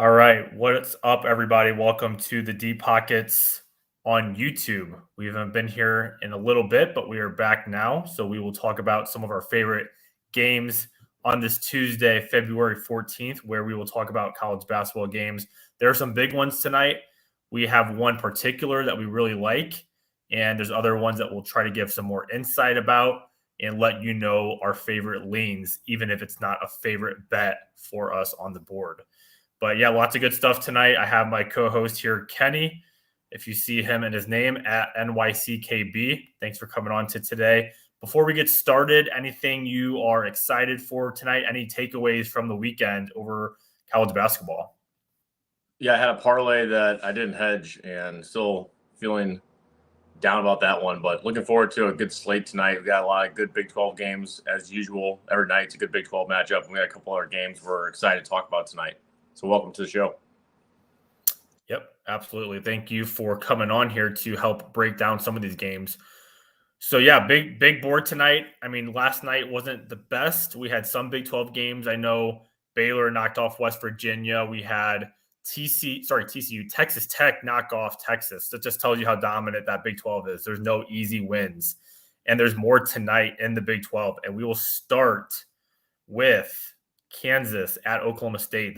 All right, what's up, everybody? Welcome to the Deep Pockets on YouTube. We haven't been here in a little bit, but we are back now. So we will talk about some of our favorite games on this Tuesday, February 14th, where we will talk about college basketball games. There are some big ones tonight. We have one particular that we really like, and there's other ones that we'll try to give some more insight about and let you know our favorite leans, even if it's not a favorite bet for us on the board. But yeah, lots of good stuff tonight. I have my co-host here, Kenny. If you see him and his name at NYCKB, thanks for coming on to today. Before we get started, anything you are excited for tonight? Any takeaways from the weekend over college basketball? Yeah, I had a parlay that I didn't hedge and still feeling down about that one, but looking forward to a good slate tonight. We got a lot of good Big 12 games as usual. Every night it's a good Big 12 matchup. We got a couple other games we're excited to talk about tonight. So welcome to the show. Yep, absolutely. Thank you for coming on here to help break down some of these games. So yeah, big board tonight. I mean, last night wasn't the best. We had some Big 12 games. I know Baylor knocked off West Virginia. We had TCU, Texas Tech knock off Texas. That just tells you how dominant that Big 12 is. There's no easy wins. And there's more tonight in the Big 12. And we will start with Kansas at Oklahoma State,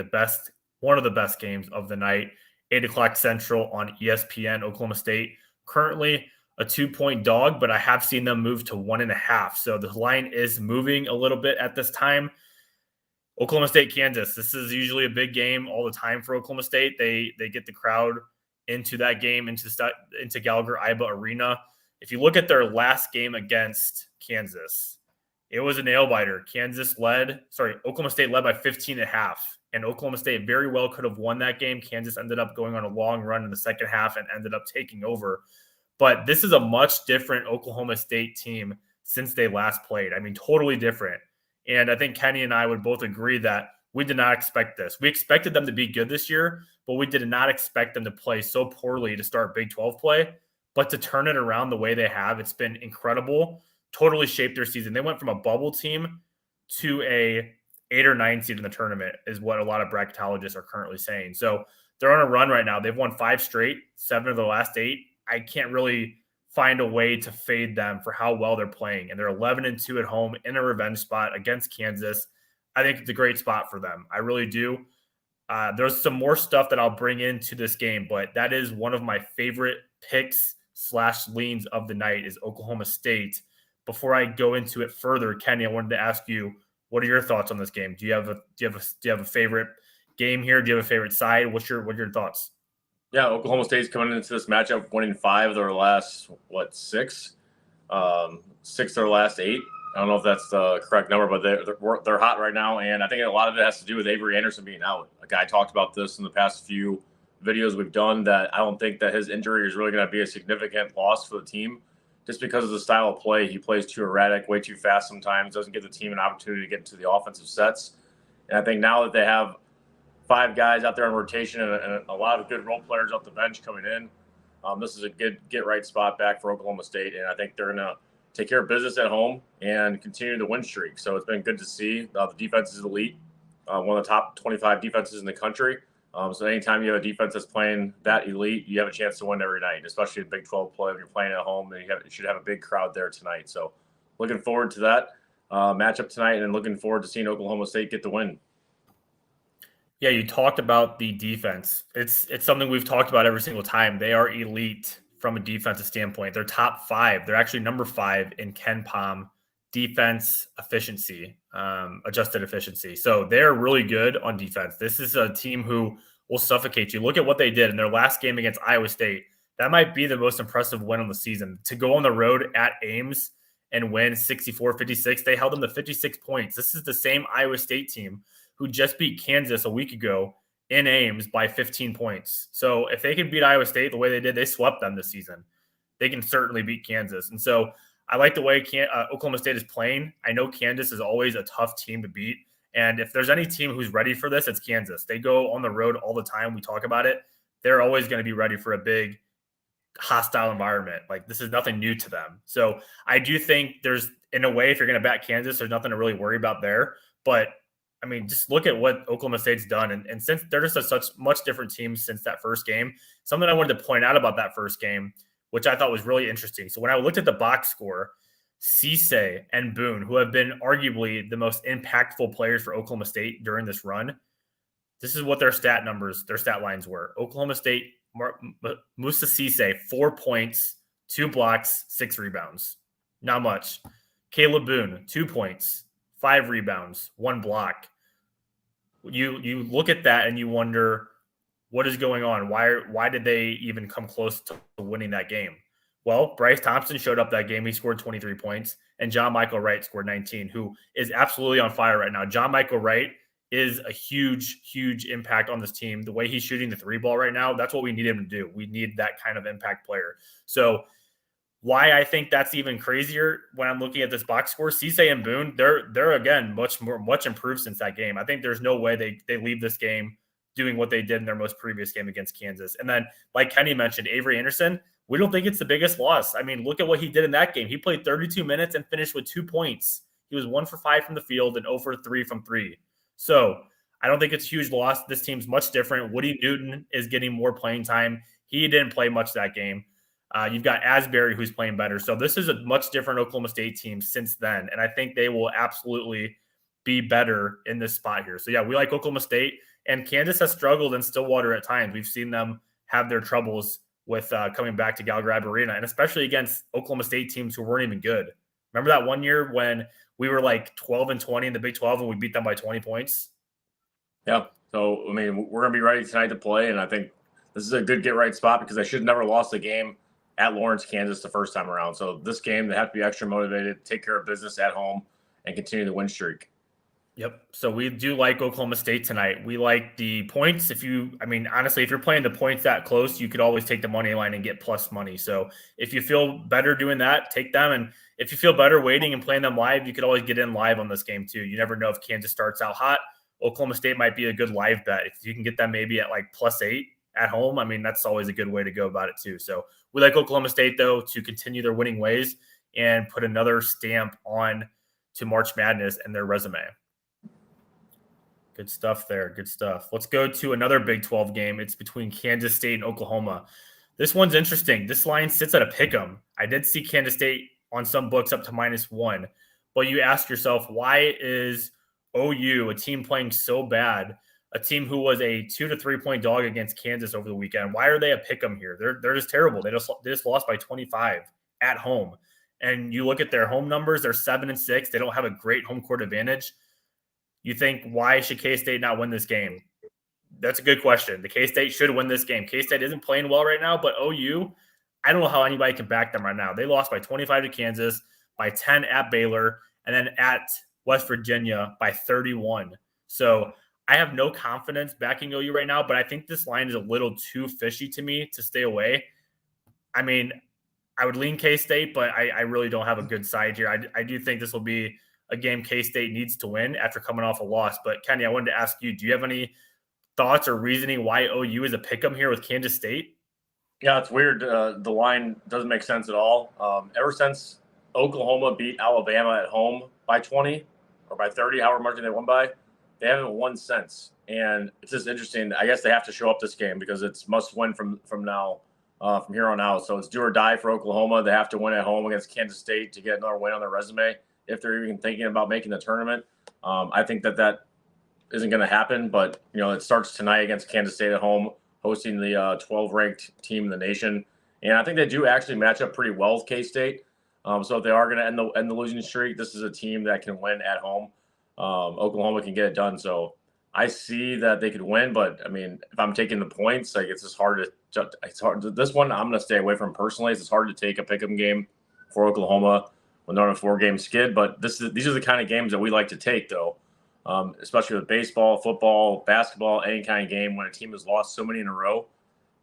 one of the best games of the night. 8 o'clock Central on ESPN. Oklahoma State currently a 2-point dog, but I have seen them move to 1.5. So the line is moving a little bit at this time. Oklahoma State, Kansas. This is usually a big game all the time for Oklahoma State. They get the crowd into that game, into Gallagher Iba Arena. If you look at their last game against Kansas, it was a nail biter. Oklahoma State led by 15.5. And Oklahoma State very well could have won that game. Kansas ended up going on a long run in the second half and ended up taking over. But this is a much different Oklahoma State team since they last played. I mean, totally different. And I think Kenny and I would both agree that we did not expect this. We expected them to be good this year, but we did not expect them to play so poorly to start Big 12 play. But to turn it around the way they have, it's been incredible. Totally shaped their season. They went from a bubble team to a 8 or 9 seed in the tournament, is what a lot of bracketologists are currently saying. So they're on a run right now. They've won 5 straight, 7 of the last 8. I can't really find a way to fade them for how well they're playing. And they're 11-2 at home in a revenge spot against Kansas. I think it's a great spot for them. I really do. There's some more stuff that I'll bring into this game, but that is one of my favorite picks / leans of the night is Oklahoma State. Before I go into it further, Kenny, I wanted to ask you, what are your thoughts on this game? Do you have a favorite game here? Do you have a favorite side? What are your thoughts? Yeah, Oklahoma State's coming into this matchup winning 5 of their last, 6? 6 of their last 8. I don't know if that's the correct number, but they're hot right now. And I think a lot of it has to do with Avery Anderson being out. A guy talked about this in the past few videos we've done, that I don't think that his injury is really going to be a significant loss for the team just because of the style of play. He plays too erratic, way too fast sometimes, doesn't give the team an opportunity to get into the offensive sets. And I think now that they have 5 guys out there in rotation and a lot of good role players off the bench coming in, this is a good get-right spot back for Oklahoma State. And I think they're going to take care of business at home and continue the win streak. So it's been good to see. The defense is elite, one of the top 25 defenses in the country. So anytime you have a defense that's playing that elite, you have a chance to win every night, especially in Big 12 play. When you're playing at home, then you should have a big crowd there tonight. So looking forward to that matchup tonight, and looking forward to seeing Oklahoma State get the win. Yeah, you talked about the defense. It's something we've talked about every single time. They are elite from a defensive standpoint. They're top 5. They're actually number 5 in KenPom defense efficiency, adjusted efficiency. So they're really good on defense. This is a team who will suffocate you. Look at what they did in their last game against Iowa State. That might be the most impressive win on the season. To go on the road at Ames and win 64-56, they held them to 56 points. This is the same Iowa State team who just beat Kansas a week ago in Ames by 15 points. So if they can beat Iowa State the way they did, they swept them this season. They can certainly beat Kansas. And so I like the way Oklahoma State is playing. I know Kansas is always a tough team to beat. And if there's any team who's ready for this, it's Kansas. They go on the road all the time. We talk about it. They're always going to be ready for a big, hostile environment. Like, this is nothing new to them. So I do think there's, in a way, if you're going to back Kansas, there's nothing to really worry about there. But I mean, just look at what Oklahoma State's done. And since they're just such much different teams since that first game, something I wanted to point out about that first game, which I thought was really interesting. So when I looked at the box score, Cisse and Boone, who have been arguably the most impactful players for Oklahoma State during this run, this is what their stat lines were. Oklahoma State, Musa Cisse, 4 points, 2 blocks, 6 rebounds. Not much. Caleb Boone, 2 points, 5 rebounds, 1 block. You look at that and you wonder what is going on. Why did they even come close to winning that game? Well, Bryce Thompson showed up that game. He scored 23 points, and John Michael Wright scored 19, who is absolutely on fire right now. John Michael Wright is a huge, huge impact on this team. The way he's shooting the 3-ball right now, that's what we need him to do. We need that kind of impact player. So why I think that's even crazier when I'm looking at this box score, Cisse and Boone, they're again much improved since that game. I think there's no way they leave this game doing what they did in their most previous game against Kansas. And then, like Kenny mentioned, Avery Anderson, we don't think it's the biggest loss. I mean, look at what he did in that game. He played 32 minutes and finished with 2 points. He was 1 for 5 from the field and 0 for 3 from 3. So I don't think it's a huge loss. This team's much different. Woody Newton is getting more playing time. He didn't play much that game. You've got Asbury, who's playing better. So this is a much different Oklahoma State team since then. And I think they will absolutely be better in this spot here. So, yeah, we like Oklahoma State. And Kansas has struggled in Stillwater at times. We've seen them have their troubles with coming back to Gallagher Arena, and especially against Oklahoma State teams who weren't even good. Remember that one year when we were like 12-20 in the Big 12 and we beat them by 20 points? Yeah. So, I mean, we're going to be ready tonight to play, and I think this is a good get-right spot because they should have never lost a game at Lawrence, Kansas the first time around. So this game, they have to be extra motivated, take care of business at home, and continue the win streak. Yep. So we do like Oklahoma State tonight. We like the points. Honestly, if you're playing the points that close, you could always take the money line and get plus money. So if you feel better doing that, take them. And if you feel better waiting and playing them live, you could always get in live on this game too. You never know if Kansas starts out hot. Oklahoma State might be a good live bet. If you can get them maybe at like +8 at home, I mean, that's always a good way to go about it too. So we like Oklahoma State, though, to continue their winning ways and put another stamp on to March Madness and their resume. Good stuff there. Good stuff. Let's go to another Big 12 game. It's between Kansas State and Oklahoma. This one's interesting. This line sits at a pick'em. I did see Kansas State on some books up to -1, but you ask yourself, why is OU, a team playing so bad, a team who was a 2 to 3 point dog against Kansas over the weekend, why are they a pick'em here? They're just terrible. They just lost by 25 at home. And you look at their home numbers, they're 7-6. They don't have a great home court advantage. You think, why should K-State not win this game? That's a good question. The K-State should win this game. K-State isn't playing well right now, but OU, I don't know how anybody can back them right now. They lost by 25 to Kansas, by 10 at Baylor, and then at West Virginia by 31. So I have no confidence backing OU right now, but I think this line is a little too fishy to me to stay away. I mean, I would lean K-State, but I really don't have a good side here. I do think this will be a game K-State needs to win after coming off a loss. But Kenny, I wanted to ask you, do you have any thoughts or reasoning why OU is a pick'em here with Kansas State? Yeah, it's weird. The line doesn't make sense at all. Ever since Oklahoma beat Alabama at home by 20 or by 30, however much they won by, they haven't won since. And it's just interesting. I guess they have to show up this game because it's must win from here on out. So it's do or die for Oklahoma. They have to win at home against Kansas State to get another win on their resume if they're even thinking about making the tournament. I think that isn't going to happen, but it starts tonight against Kansas State at home, hosting the 12th-ranked team in the nation, and I think they do actually match up pretty well with K-State. So if they are going to end the losing streak, this is a team that can win at home. Oklahoma can get it done, so I see that they could win. But I mean, if I'm taking the points, like it's just hard to. It's hard. This one I'm going to stay away from personally. It's hard to take a pick'em game for Oklahoma when they're on a 4-game skid, but these are the kind of games that we like to take, though, especially with baseball, football, basketball, any kind of game. When a team has lost so many in a row,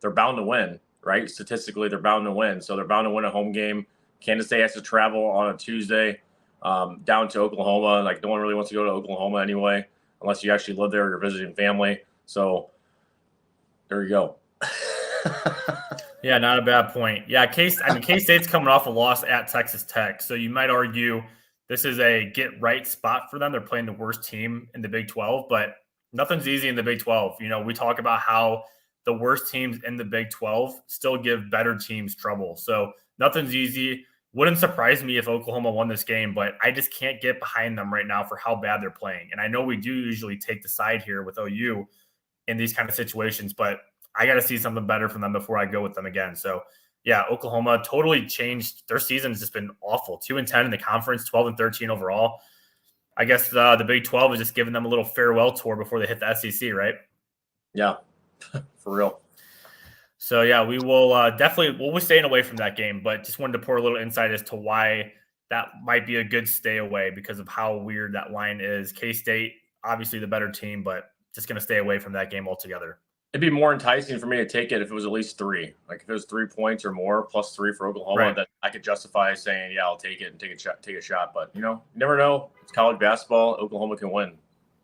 they're bound to win, right? Statistically, they're bound to win. So they're bound to win a home game. Kansas State has to travel on a Tuesday down to Oklahoma. Like, no one really wants to go to Oklahoma anyway, unless you actually live there or you're visiting family. So there you go. Yeah, not a bad point. Yeah, K-State's coming off a loss at Texas Tech, so you might argue this is a get right spot for them. They're playing the worst team in the Big 12, but nothing's easy in the Big 12. We talk about how the worst teams in the Big 12 still give better teams trouble. So nothing's easy. Wouldn't surprise me if Oklahoma won this game, but I just can't get behind them right now for how bad they're playing. And I know we do usually take the side here with OU in these kind of situations, but I got to see something better from them before I go with them again. So yeah, Oklahoma totally changed. Their season has just been awful. 2-10 in the conference, 12-13 overall. I guess the Big 12 is just giving them a little farewell tour before they hit the SEC, right? Yeah, for real. So yeah, we will we'll be staying away from that game, but just wanted to pour a little insight as to why that might be a good stay away because of how weird that line is. K-State, obviously the better team, but just going to stay away from that game altogether. It'd be more enticing for me to take it if it was at least 3. Like if it was 3 points or more, plus 3 for Oklahoma, right, that I could justify saying, yeah, I'll take it and take a shot. But you never know. It's college basketball. Oklahoma can win.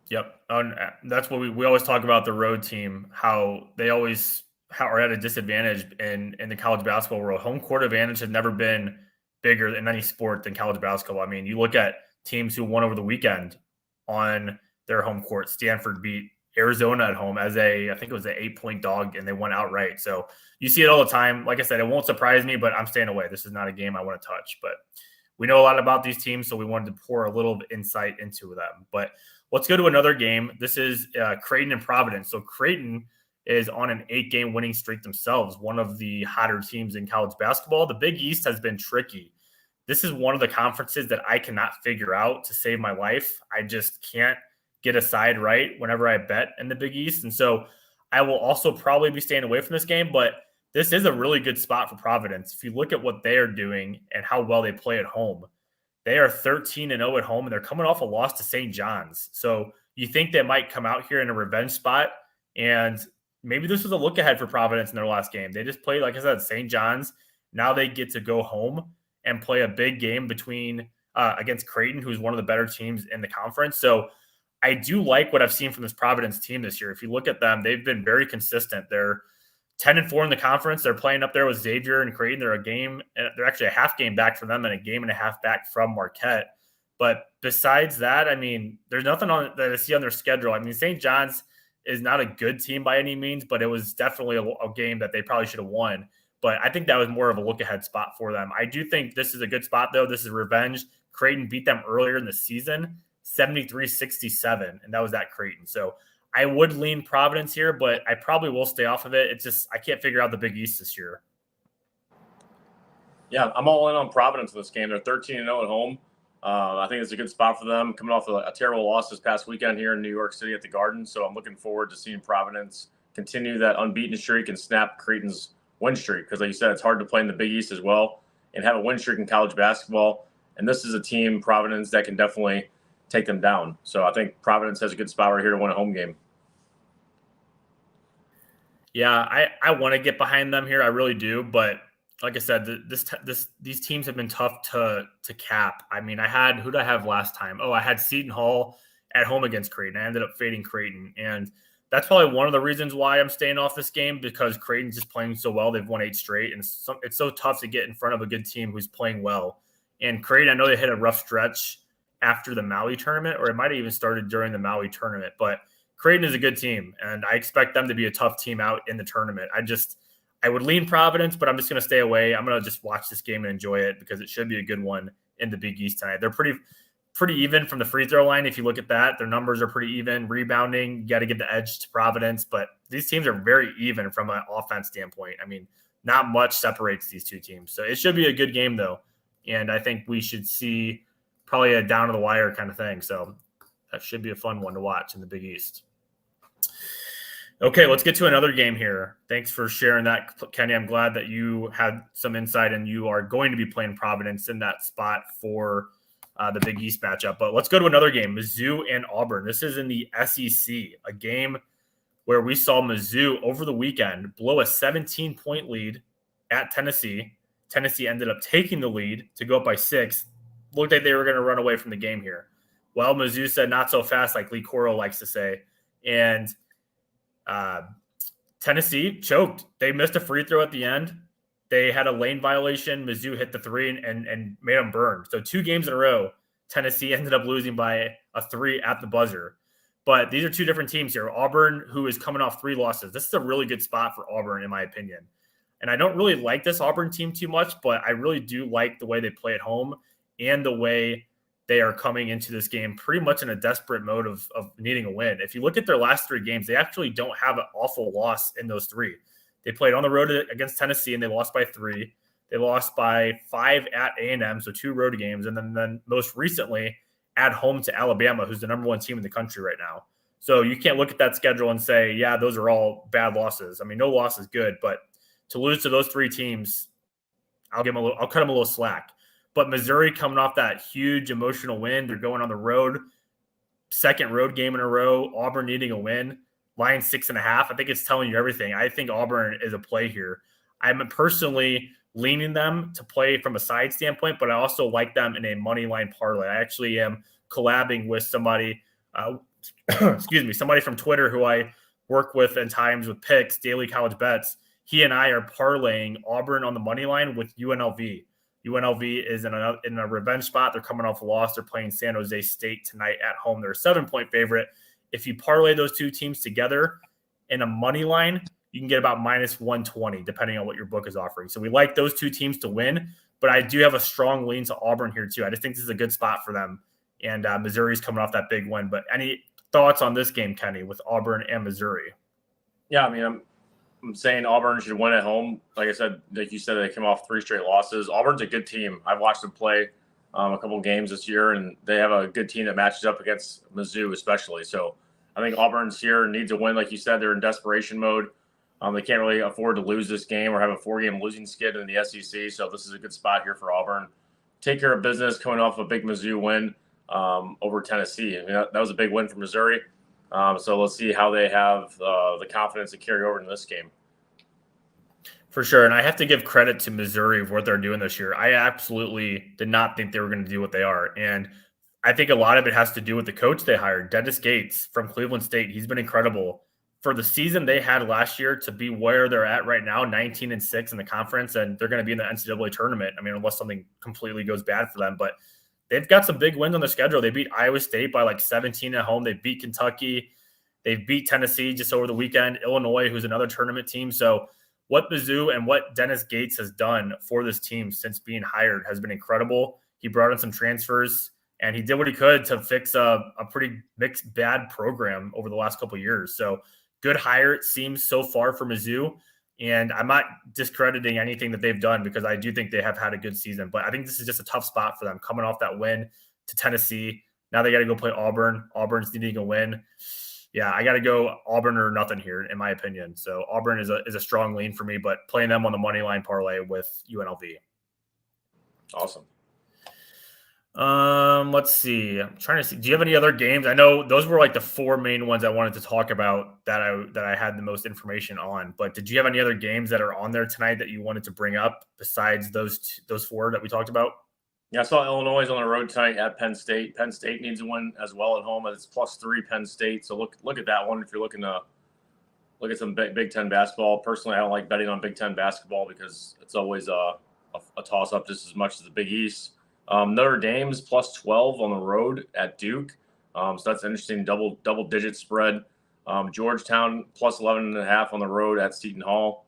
Yep, and that's what we always talk about the road team, how they always are at a disadvantage in the college basketball world. Home court advantage has never been bigger in any sport than college basketball. I mean, you look at teams who won over the weekend on their home court. Stanford beat Arizona at home as I think it was an 8-point dog, and they won outright. So you see it all the time. Like I said, it won't surprise me, but I'm staying away. This is not a game I want to touch. But we know a lot about these teams, so we wanted to pour a little insight into them. But let's go to another game. This is Creighton and Providence. So Creighton is on an 8-game winning streak themselves, one of the hotter teams in college basketball. The Big East has been tricky. This is one of the conferences that I cannot figure out to save my life. I just can't get a side right whenever I bet in the Big East. And so I will also probably be staying away from this game, but this is a really good spot for Providence. If you look at what they are doing and how well they play at home, they are 13-0 at home, and they're coming off a loss to St. John's. So you think they might come out here in a revenge spot, and maybe this was a look ahead for Providence in their last game. They just played, like I said, St. John's. Now they get to go home and play a big game against Creighton, who's one of the better teams in the conference. So I do like what I've seen from this Providence team this year. If you look at them, they've been very consistent. They're 10-4 in the conference. They're playing up there with Xavier and Creighton. They're actually a half game back from them and a game and a half back from Marquette. But besides that, I mean, there's nothing that I see on their schedule. I mean, St. John's is not a good team by any means, but it was definitely a game that they probably should have won. But I think that was more of a look-ahead spot for them. I do think this is a good spot, though. This is revenge. Creighton beat them earlier in the season, 73-67, and that was at Creighton. So I would lean Providence here, but I probably will stay off of it. It's just I can't figure out the Big East this year. Yeah, I'm all in on Providence in this game. They're 13-0 at home. I think it's a good spot for them, coming off a terrible loss this past weekend here in New York City at the Garden. So I'm looking forward to seeing Providence continue that unbeaten streak and snap Creighton's win streak. Because like you said, it's hard to play in the Big East as well and have a win streak in college basketball. And this is a team, Providence, that can definitely take them down. So I think Providence has a good spot right here to win a home game. Yeah, I want to get behind them here. I really do. But like I said, these teams have been tough to cap. I mean, who did I have last time? Oh, I had Seton Hall at home against Creighton. I ended up fading Creighton. And that's probably one of the reasons why I'm staying off this game, because Creighton's just playing so well. They've won 8 straight. And it's so tough to get in front of a good team who's playing well. And Creighton, I know they hit a rough stretch after the Maui tournament, or it might have even started during the Maui tournament. But Creighton is a good team, and I expect them to be a tough team out in the tournament. I would lean Providence, but I'm just going to stay away. I'm going to just watch this game and enjoy it because it should be a good one in the Big East tonight. They're pretty even from the free throw line. If you look at that, their numbers are pretty even. Rebounding, you got to give the edge to Providence, but these teams are very even from an offense standpoint. I mean, not much separates these two teams. So it should be a good game, though, and I think we should see probably a down-to-the-wire kind of thing. So that should be a fun one to watch in the Big East. Okay, let's get to another game here. Thanks for sharing that, Kenny. I'm glad that you had some insight and you are going to be playing Providence in that spot for the Big East matchup. But let's go to another game, Mizzou and Auburn. This is in the SEC, a game where we saw Mizzou over the weekend blow a 17-point lead at Tennessee. Tennessee ended up taking the lead to go up by 6. Looked like they were going to run away from the game here. Well, Mizzou said not so fast, like Lee Corral likes to say. And Tennessee choked. They missed a free throw at the end. They had a lane violation. Mizzou hit the 3 and made them burn. So 2 games in a row, Tennessee ended up losing by a 3 at the buzzer. But these are two different teams here. Auburn, who is coming off 3 losses. This is a really good spot for Auburn, in my opinion. And I don't really like this Auburn team too much, but I really do like the way they play at home and the way they are coming into this game pretty much in a desperate mode of needing a win. If you look at their last 3 games, they actually don't have an awful loss in those 3. They played on the road against Tennessee, and they lost by 3. They lost by 5 at A&M, so 2 road games. And then most recently at home to Alabama, who's the number 1 team in the country right now. So you can't look at that schedule and say, yeah, those are all bad losses. I mean, no loss is good, but to lose to those 3 teams, I'll cut them a little slack. But Missouri coming off that huge emotional win, they're going on the road, 2nd road game in a row. Auburn needing a win, line 6.5. I think it's telling you everything. I think Auburn is a play here. I'm personally leaning them to play from a side standpoint, but I also like them in a money line parlay. I actually am collabing with somebody, somebody from Twitter who I work with in times with picks, daily college bets. He and I are parlaying Auburn on the money line with UNLV. UNLV is in a revenge spot. They're coming off a loss. They're playing San Jose State tonight at home. They're a 7-point favorite. If you parlay those 2 teams together in a money line, you can get about -120, depending on what your book is offering. So we like those 2 teams to win, but I do have a strong lean to Auburn here too. I just think this is a good spot for them. And Missouri's coming off that big win. But any thoughts on this game, Kenny, with Auburn and Missouri? Yeah, I mean, I'm saying Auburn should win at home. Like I said, like you said, they came off 3 straight losses. Auburn's a good team. I've watched them play a couple of games this year, and they have a good team that matches up against Mizzou especially. So I think Auburn's here, needs a win. Like you said, they're in desperation mode. They can't really afford to lose this game or have a 4-game losing skid in the SEC. So this is a good spot here for Auburn. Take care of business coming off a big Mizzou win over Tennessee. I mean, that was a big win for Missouri. So let's see how they have the confidence to carry over in this game. For sure. And I have to give credit to Missouri for what they're doing this year. I absolutely did not think they were going to do what they are. And I think a lot of it has to do with the coach they hired, Dennis Gates from Cleveland State. He's been incredible. For the season they had last year to be where they're at right now, 19-6 in the conference, and they're going to be in the NCAA tournament. I mean, unless something completely goes bad for them. But they've got some big wins on their schedule. They beat Iowa State by like 17 at home. They beat Kentucky. They beat Tennessee just over the weekend. Illinois, who's another tournament team. So what Mizzou and what Dennis Gates has done for this team since being hired has been incredible. He brought in some transfers, and he did what he could to fix a pretty mixed, bad program over the last couple of years. So good hire, it seems, so far for Mizzou. And I'm not discrediting anything that they've done because I do think they have had a good season. But I think this is just a tough spot for them coming off that win to Tennessee. Now they got to go play Auburn. Auburn's needing a win. Yeah, I got to go Auburn or nothing here, in my opinion. So Auburn is a strong lean for me, but playing them on the money line parlay with UNLV. Awesome. Let's see. I'm trying to see. Do you have any other games? I know those were like the 4 main ones I wanted to talk about that I had the most information on. But did you have any other games that are on there tonight that you wanted to bring up besides those 4 that we talked about? Yeah, I saw Illinois on the road tonight at Penn State. Penn State needs a win as well at home. It's +3 Penn State. So look at that one if you're looking to look at some Big Ten basketball. Personally, I don't like betting on Big Ten basketball because it's always a toss-up just as much as the Big East. Notre Dame's +12 on the road at Duke. So that's an interesting double-digit spread. Georgetown +11.5 on the road at Seton Hall.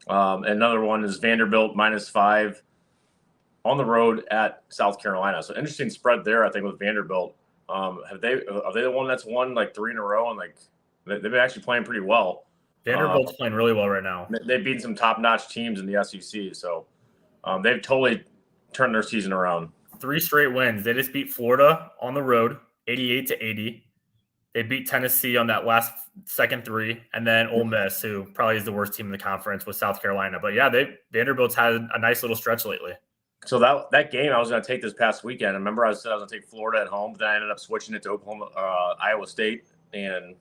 Another one is Vanderbilt -5 on the road at South Carolina. So interesting spread there, I think, with Vanderbilt. Are they the one that's won like 3 in a row, and like they've been actually playing pretty well. Vanderbilt's playing really well right now. They've beaten some top-notch teams in the SEC, so they've totally turned their season around. 3 straight wins. They just beat Florida on the road, 88-80. They beat Tennessee on that last second 3, and then Ole Miss, who probably is the worst team in the conference, with South Carolina. But yeah, Vanderbilt's had a nice little stretch lately. So that game I was going to take this past weekend. I remember I said I was going to take Florida at home, but then I ended up switching it to Iowa State, and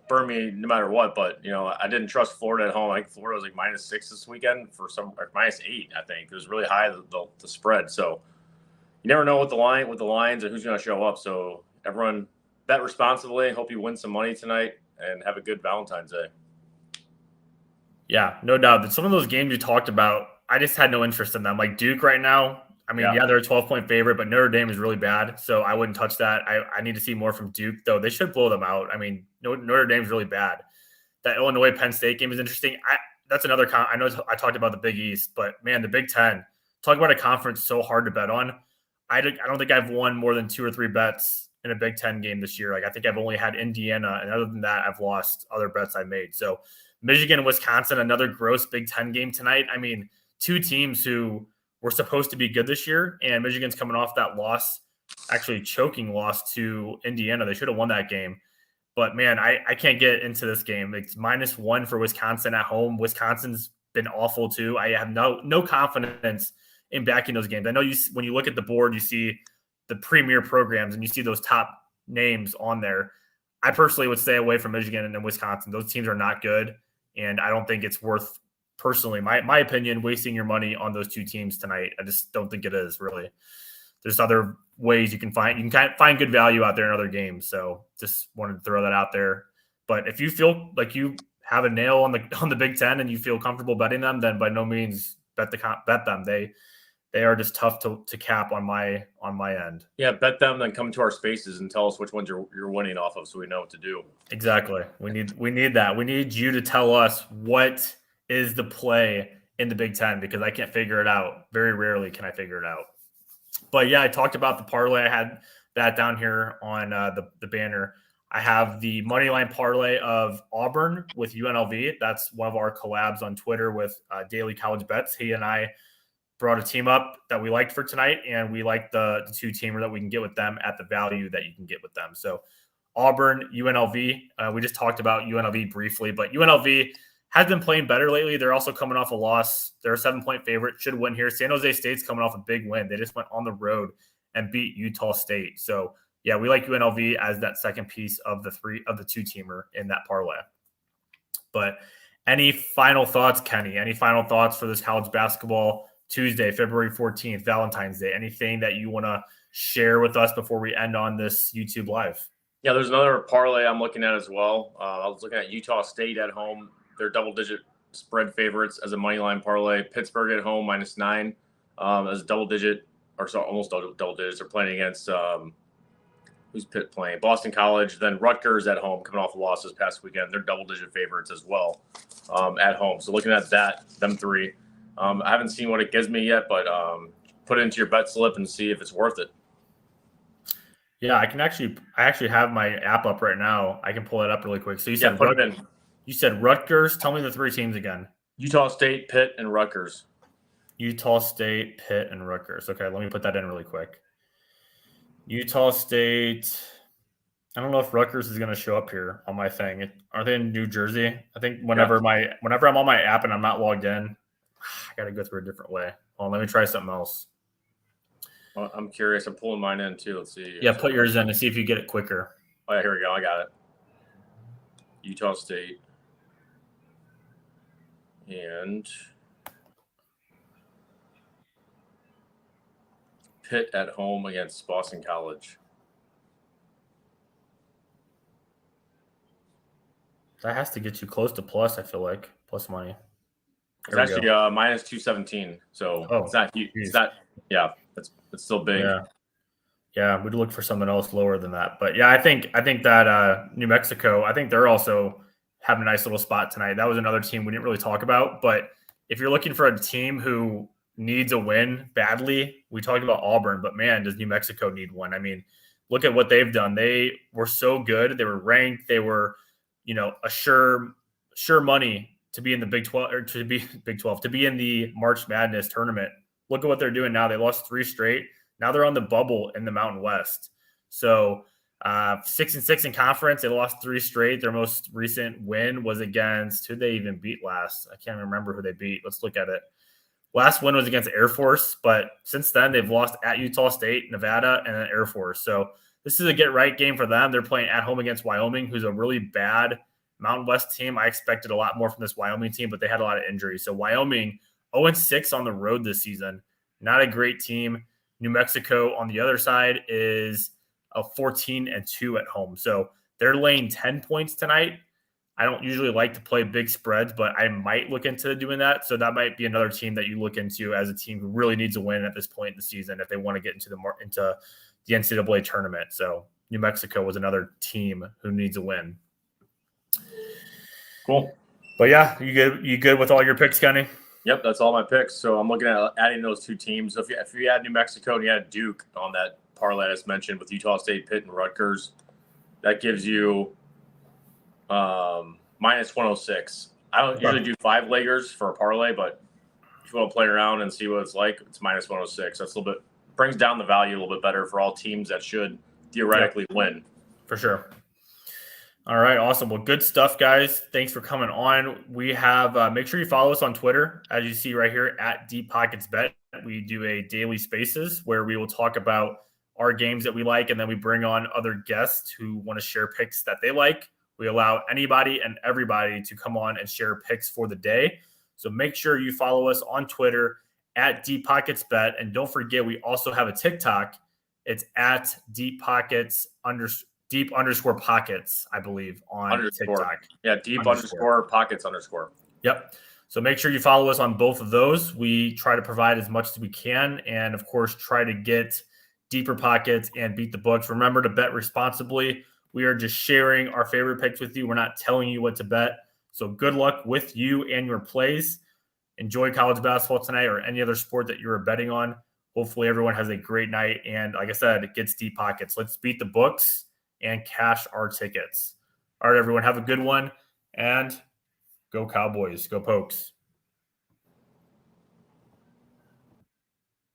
burned me no matter what. But I didn't trust Florida at home. I think Florida was like -6 this weekend for some, or -8. I think it was really high the spread. So you never know with the lines and who's going to show up. So everyone bet responsibly. Hope you win some money tonight and have a good Valentine's Day. Yeah, no doubt. Some of those games you talked about, I just had no interest in them. Like Duke right now, I mean, yeah, they're a 12-point favorite, but Notre Dame is really bad, so I wouldn't touch that. I need to see more from Duke, though. They should blow them out. I mean, Notre Dame's really bad. That Illinois Penn State game is interesting. That's another I know I talked about the Big East, but man, the Big Ten. Talk about a conference so hard to bet on. I don't think I've won more than 2 or 3 bets in a Big Ten game this year. Like, I think I've only had Indiana, and other than that, I've lost other bets I made. So Michigan, Wisconsin, another gross Big Ten game tonight. I mean, 2 teams who were supposed to be good this year, and Michigan's coming off that loss, actually choking loss to Indiana. They should have won that game. But, man, I can't get into this game. It's -1 for Wisconsin at home. Wisconsin's been awful too. I have no confidence in backing those games. I know when you look at the board, you see the premier programs and you see those top names on there. I personally would stay away from Michigan and Wisconsin. Those teams are not good, and I don't think it's worth, personally, my opinion, wasting your money on those 2 teams tonight. I just don't think it is, really. There's other ways you can find good value out there in other games. So just wanted to throw that out there. But if you feel like you have a nail on the Big Ten and you feel comfortable betting them, then by no means bet them. They are just tough to cap on my end. Yeah, bet them, then come to our spaces and tell us which ones you're winning off of, so we know what to do. Exactly. We need that. We need you to tell us what is the play in the Big Ten, because I can't figure it out. Very rarely can I figure it out. But yeah, I talked about the parlay. I had that down here on the banner. I have the moneyline parlay of Auburn with UNLV. That's one of our collabs on Twitter with Daily College Bets. He and I brought a team up that we liked for tonight, and we like the 2-teamer that we can get with them at the value that you can get with them. So Auburn, UNLV. We just talked about UNLV briefly, but UNLV has been playing better lately. They're also coming off a loss. They're a 7-point favorite. Should win here. San Jose State's coming off a big win. They just went on the road and beat Utah State. So yeah, we like UNLV as that second piece of the 2-teamer in that parlay. But any final thoughts, Kenny? Any final thoughts for this college basketball Tuesday, February 14th, Valentine's Day? Anything that you want to share with us before we end on this YouTube Live? Yeah, there's another parlay I'm looking at as well. I was looking at Utah State at home. They're double-digit spread favorites as a moneyline parlay. Pittsburgh at home -9 as a double-digit, or so almost double digits. They're playing against who's Pitt playing? Boston College. Then Rutgers at home, coming off a loss this past weekend. They're double-digit favorites as well at home. So looking at them 3. I haven't seen what it gives me yet, but put it into your bet slip and see if it's worth it. Yeah, I actually have my app up right now. I can pull it up really quick. So you said put it in. You said Rutgers. Tell me the 3 teams again. Utah State, Pitt, and Rutgers. Utah State, Pitt, and Rutgers. Okay, let me put that in really quick. Utah State. I don't know if Rutgers is going to show up here on my thing. Are they in New Jersey? I think whenever I'm on my app and I'm not logged in, I got to go through a different way. Well, let me try something else. Well, I'm curious. I'm pulling mine in too. Let's see. Yeah, put yours in and see if you get it quicker. Oh, yeah, here we go. I got it. Utah State. And Pitt at home against Boston College. That has to get you close to plus, I feel like. Plus money. It's actually -217. So it's not huge. It's not, yeah, it's still big. Yeah, we'd look for something else lower than that. But yeah, I think that New Mexico, I think they're also having a nice little spot tonight. That was another team we didn't really talk about. But if you're looking for a team who needs a win badly, we talked about Auburn, but man, does New Mexico need one? I mean, look at what they've done. They were so good. They were ranked. They were, a sure money to be in the Big 12 or to be in the March Madness tournament. Look at what they're doing now. They lost 3 straight. Now they're on the bubble in the Mountain West. So 6-6 in conference. They lost 3 straight. Their most recent win was against, who they even beat last? I can't remember who they beat. Let's look at it. Last win was against Air Force, but since then they've lost at Utah State, Nevada, and then Air Force. So this is a get-right game for them. They're playing at home against Wyoming, who's a really bad Mountain West team. I expected a lot more from this Wyoming team, but they had a lot of injuries. So Wyoming, 0-6 on the road this season. Not a great team. New Mexico on the other side is a 14-2 at home. So they're laying 10 points tonight. I don't usually like to play big spreads, but I might look into doing that. So that might be another team that you look into as a team who really needs a win at this point in the season if they want to get into the NCAA tournament. So New Mexico was another team who needs a win. Cool. But yeah, you good with all your picks, Kenny? Yep, that's all my picks. So I'm looking at adding those two teams. So if you add New Mexico and you add Duke on that parlay I just mentioned with Utah State, Pitt, and Rutgers, that gives you minus 106. I don't usually do 5-leggers for a parlay, but if you want to play around and see what it's like, it's minus 106. That's a little bit brings down the value a little bit better for all teams that should theoretically win. For sure. All right, awesome. Well, good stuff, guys. Thanks for coming on. We have make sure you follow us on Twitter, as you see right here at Deep Pockets Bet. We do a daily Spaces where we will talk about our games that we like, and then we bring on other guests who want to share picks that they like. We allow anybody and everybody to come on and share picks for the day. So make sure you follow us on Twitter at Deep Pockets Bet, and don't forget we also have a TikTok. It's at Deep Pockets _pockets, I believe, on TikTok. Yeah, deep _ pockets _ Yep. So make sure you follow us on both of those. We try to provide as much as we can, and of course, try to get deeper pockets and beat the books. Remember to bet responsibly. We are just sharing our favorite picks with you. We're not telling you what to bet. So good luck with you and your plays. Enjoy college basketball tonight or any other sport that you're betting on. Hopefully everyone has a great night. And like I said, it gets deep pockets. Let's beat the books and cash our tickets. All right, everyone, have a good one. And go Cowboys. Go Pokes.